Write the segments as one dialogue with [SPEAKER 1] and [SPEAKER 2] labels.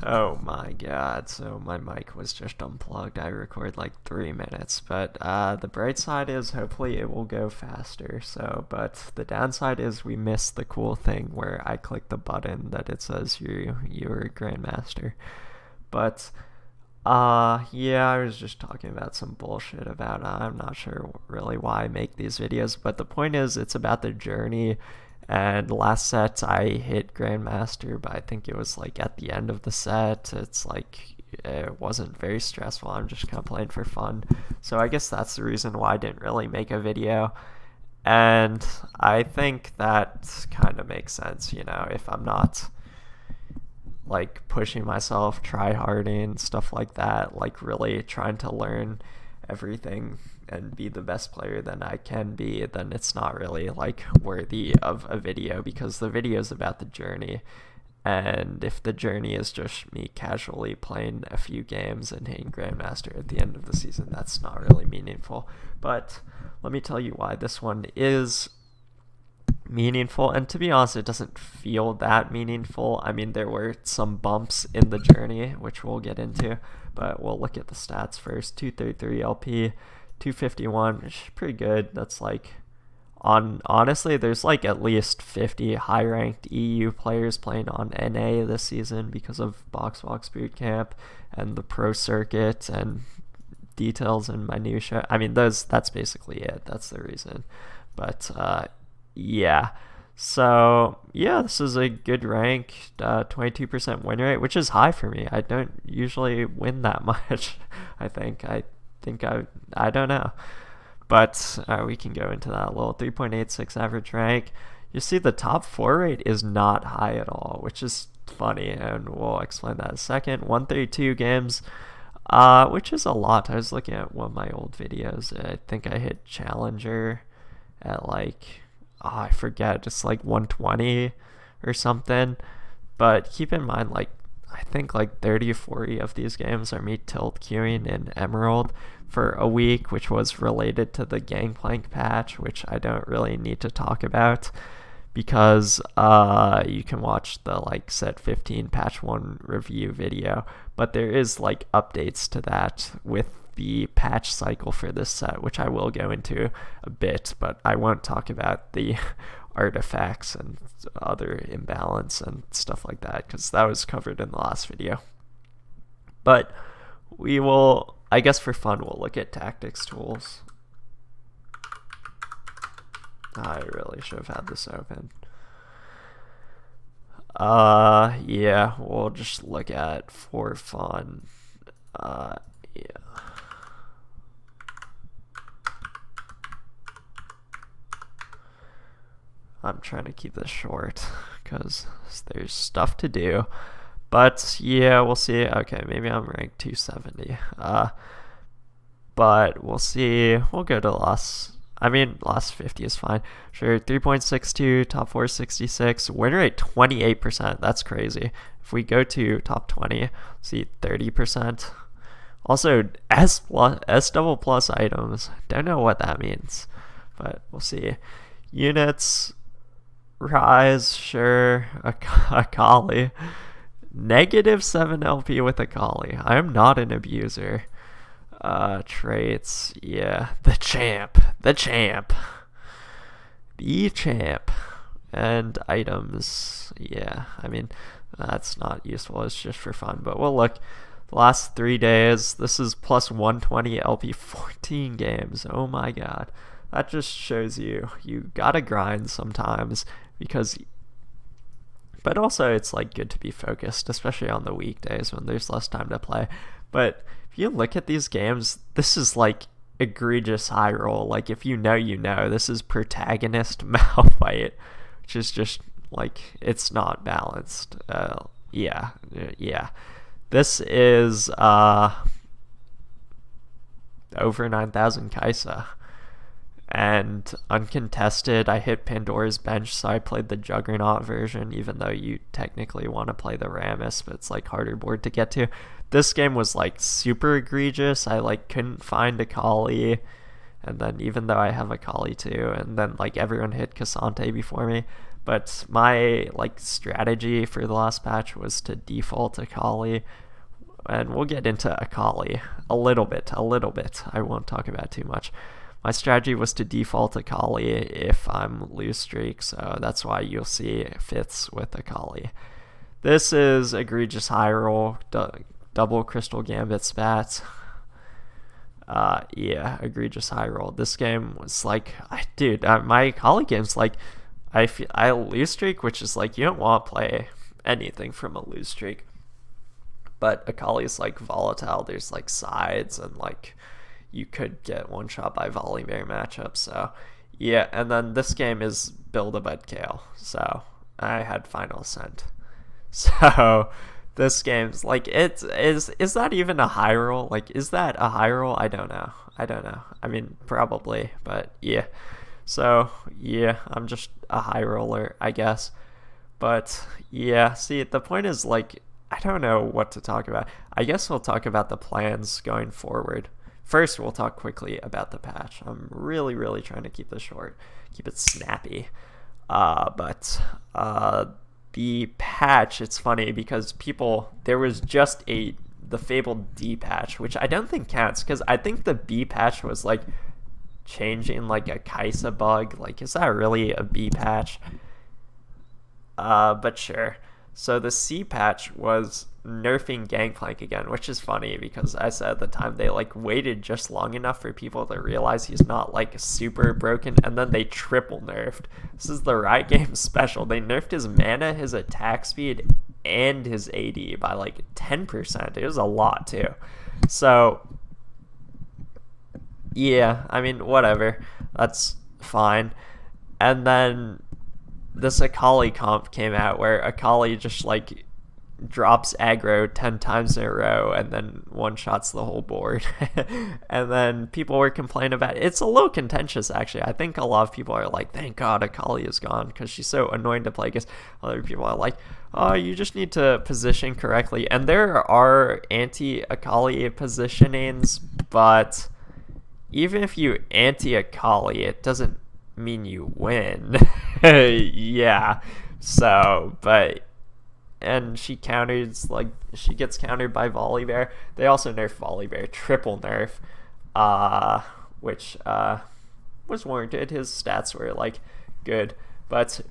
[SPEAKER 1] Oh my god, so my mic was just unplugged. I record like 3 minutes, but the bright side is hopefully it will go faster. But the downside is we missed the cool thing where I click the button that it says you're a Grandmaster. But yeah, I was just talking about some bullshit about I'm not sure really why I make these videos, but the point is it's about the journey. And last set I hit Grandmaster, but I think it was like at the end of the set. It's like it wasn't very stressful. I'm just kind of playing for fun. So I guess that's the reason why I didn't really make a video. And I think that kind of makes sense, if I'm not like pushing myself, try harding, stuff like that, like really trying to learn everything and be the best player that I can be, then it's not really like worthy of a video because the video is about the journey. And if the journey is just me casually playing a few games and hitting Grandmaster at the end of the season, that's not really meaningful. But let me tell you why this one is meaningful, and to be honest it doesn't feel that meaningful. I mean, there were some bumps in the journey which we'll get into, but we'll look at the stats first. 233 LP, 251, which is pretty good. That's like honestly there's like at least 50 high ranked EU players playing on NA this season because of Boxbox Bootcamp and the pro circuit and details and minutia. I mean, that's basically it. That's the reason. But yeah. So yeah, this is a good rank, 22% win rate, which is high for me. I don't usually win that much. I think I don't know, but we can go into that a little. 3.86 average rank. You see the top 4 rate is not high at all, which is funny, and we'll explain that in a second. 132 games, which is a lot. I was looking at one of my old videos. I think I hit Challenger at like, I forget, just like 120 or something. But keep in mind, like, I think like 30 or 40 of these games are me tilt queuing in Emerald for a week, which was related to the Gangplank patch, which I don't really need to talk about because you can watch the like set 15 patch 1 review video, but there is like updates to that with the patch cycle for this set, which I will go into a bit, but I won't talk about the artifacts and other imbalance and stuff like that because that was covered in the last video. But we will, I guess for fun, we'll look at tactics tools. I really should have had this open. Yeah, we'll just look at for fun. Yeah. I'm trying to keep this short because there's stuff to do. But yeah, we'll see. Okay, maybe I'm ranked 270. But we'll see. We'll go to last 50 is fine. Sure, 3.62, top 466, win rate 28%. That's crazy. If we go to top 20, see 30%. Also, S double plus items. Don't know what that means, but we'll see. Units, Rise, sure. Akali. -7 LP with Akali. I am not an abuser. Traits, yeah. The champ. And items, yeah. I mean, that's not useful. It's just for fun. But we'll look. The last 3 days, this is plus 120 LP, 14 games. Oh my god. That just shows you gotta grind sometimes because, but also it's like good to be focused, especially on the weekdays when there's less time to play. But if you look at these games, this is like egregious high roll. Like if you know, this is protagonist Malphite, which is just like, it's not balanced. Yeah. This is over 9,000 Kaisa. And uncontested, I hit Pandora's Bench, so I played the Juggernaut version, even though you technically want to play the Rammus, but it's like harder board to get to. This game was like super egregious. I like couldn't find Akali, and then even though I have Akali too, and then like everyone hit Cassante before me, But my like strategy for the last patch was to default Akali, and we'll get into Akali a little bit. I won't talk about too much. My strategy was to default Akali if I'm lose streak, so that's why you'll see fifths with Akali. This is egregious high roll, double Crystal Gambit spats. Yeah, egregious high roll. This game was like, dude, my Akali game's like, I lose streak, which is like, you don't want to play anything from a lose streak. But Akali's like volatile. There's like sides, and like you could get one shot by Volibear matchup. So yeah, and then this game is Build a Bud Kale. So I had Final Ascent. So this game's like, is that even a high roll? Like, is that a high roll? I don't know. I mean, probably, but yeah. So yeah, I'm just a high roller, I guess. But yeah, see, the point is like, I don't know what to talk about. I guess we'll talk about the plans going forward. First, we'll talk quickly about the patch. I'm really trying to keep this short, keep it snappy. But the patch, it's funny because there was just the fabled D patch, which I don't think counts, because I think the B patch was like changing like a Kai'Sa bug. Like, is that really a B patch? But sure. So the C patch was nerfing Gangplank again, which is funny because I said at the time they like waited just long enough for people to realize he's not like super broken, and then they triple nerfed. This is the Riot Games special. They nerfed his mana, his attack speed, and his AD by like 10%. It was a lot too. So yeah, I mean, whatever. That's fine. And then this Akali comp came out where Akali just like drops aggro 10 times in a row and then one-shots the whole board. And then people were complaining about it. It's a little contentious, actually. I think a lot of people are like, thank God Akali is gone because she's so annoying to play against. Other people are like, oh, you just need to position correctly. And there are anti-Akali positionings, but even if you anti-Akali, it doesn't mean you win. Yeah. So, but, and she counters, like, she gets countered by Volibear. They also nerf Volibear, triple nerf, which was warranted. His stats were like good, but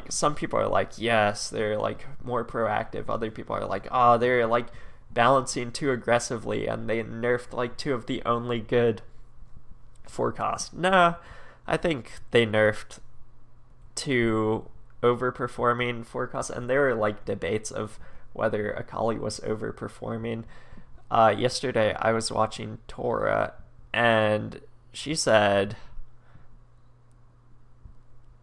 [SPEAKER 1] some people are like, yes, they're like more proactive. Other people are like, oh, they're like balancing too aggressively, and they nerfed like two of the only good forecasts. No, I think they nerfed two overperforming forecasts, and there were like debates of whether Akali was overperforming. Yesterday I was watching Tora, and she said,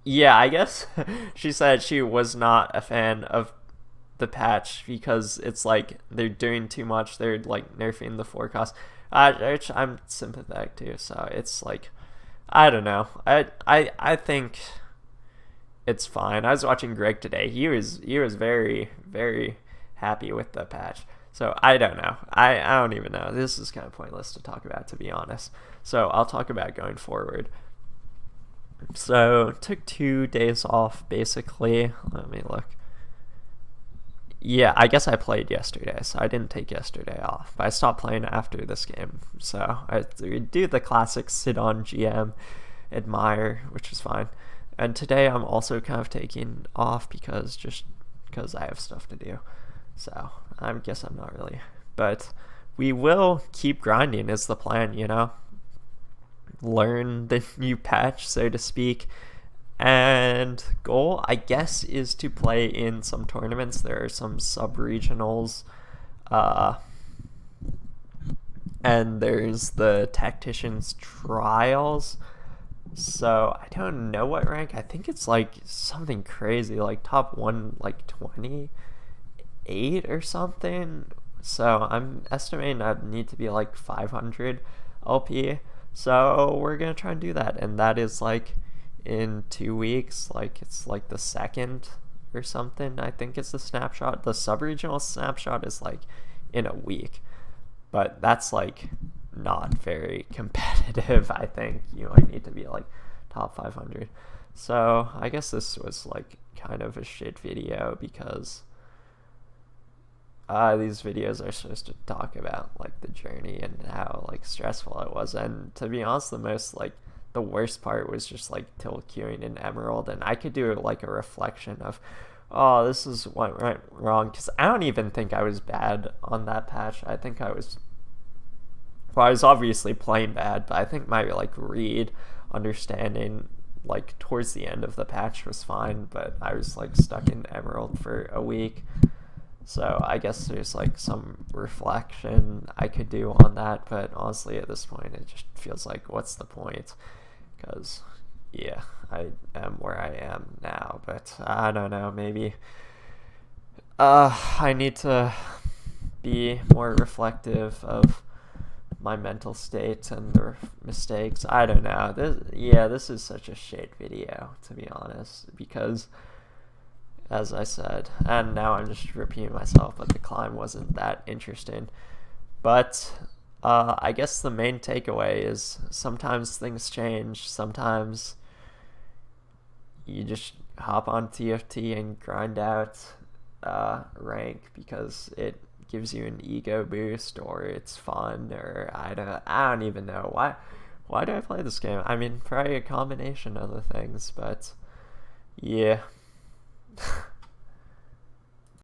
[SPEAKER 1] yeah, I guess she said she was not a fan of the patch because it's like they're doing too much. They're like nerfing the forecast, which I'm sympathetic to. So it's like, I don't know. I think it's fine. I was watching Greg today. He was very happy with the patch. So I don't know. I don't even know. This is kind of pointless to talk about, to be honest. So I'll talk about going forward. So took 2 days off basically. Let me look. Yeah, I guess I played yesterday, so I didn't take yesterday off. But I stopped playing after this game. So I do the classic sit on GM, admire, which is fine. And today I'm also kind of taking off because I have stuff to do. So I guess I'm not really. But we will keep grinding is the plan, you know? Learn the new patch, so to speak. And goal, I guess, is to play in some tournaments. There are some sub-regionals. And there's the Tacticians Trials. So I don't know what rank. I think it's like something crazy, like top 1, like 28 or something. So I'm estimating I need to be like 500 LP. So we're gonna try and do that, and that is like in 2 weeks. Like it's like the 2nd or something. I think it's the snapshot. The sub-regional snapshot is like in a week, but that's like not very competitive. I think you might need to be like top 500. So I guess this was like kind of a shit video because these videos are supposed to talk about like the journey and how like stressful it was. And to be honest, the worst part was just like till queuing in Emerald, and I could do like a reflection of, oh, this is what went wrong, because I don't even think I was bad on that patch. I think I was obviously playing bad, but I think my like read understanding like towards the end of the patch was fine, but I was like stuck in Emerald for a week. So I guess there's like some reflection I could do on that, but honestly at this point it just feels like, what's the point? Because yeah, I am where I am now, but I don't know, maybe I need to be more reflective of my mental state and the mistakes. I don't know. This is such a shit video, to be honest, because as I said, and now I'm just repeating myself, but the climb wasn't that interesting. But I guess the main takeaway is sometimes things change. Sometimes you just hop on TFT and grind out rank because it gives you an ego boost, or it's fun, or I don't even know why do I play this game. I mean, probably a combination of the things, but yeah.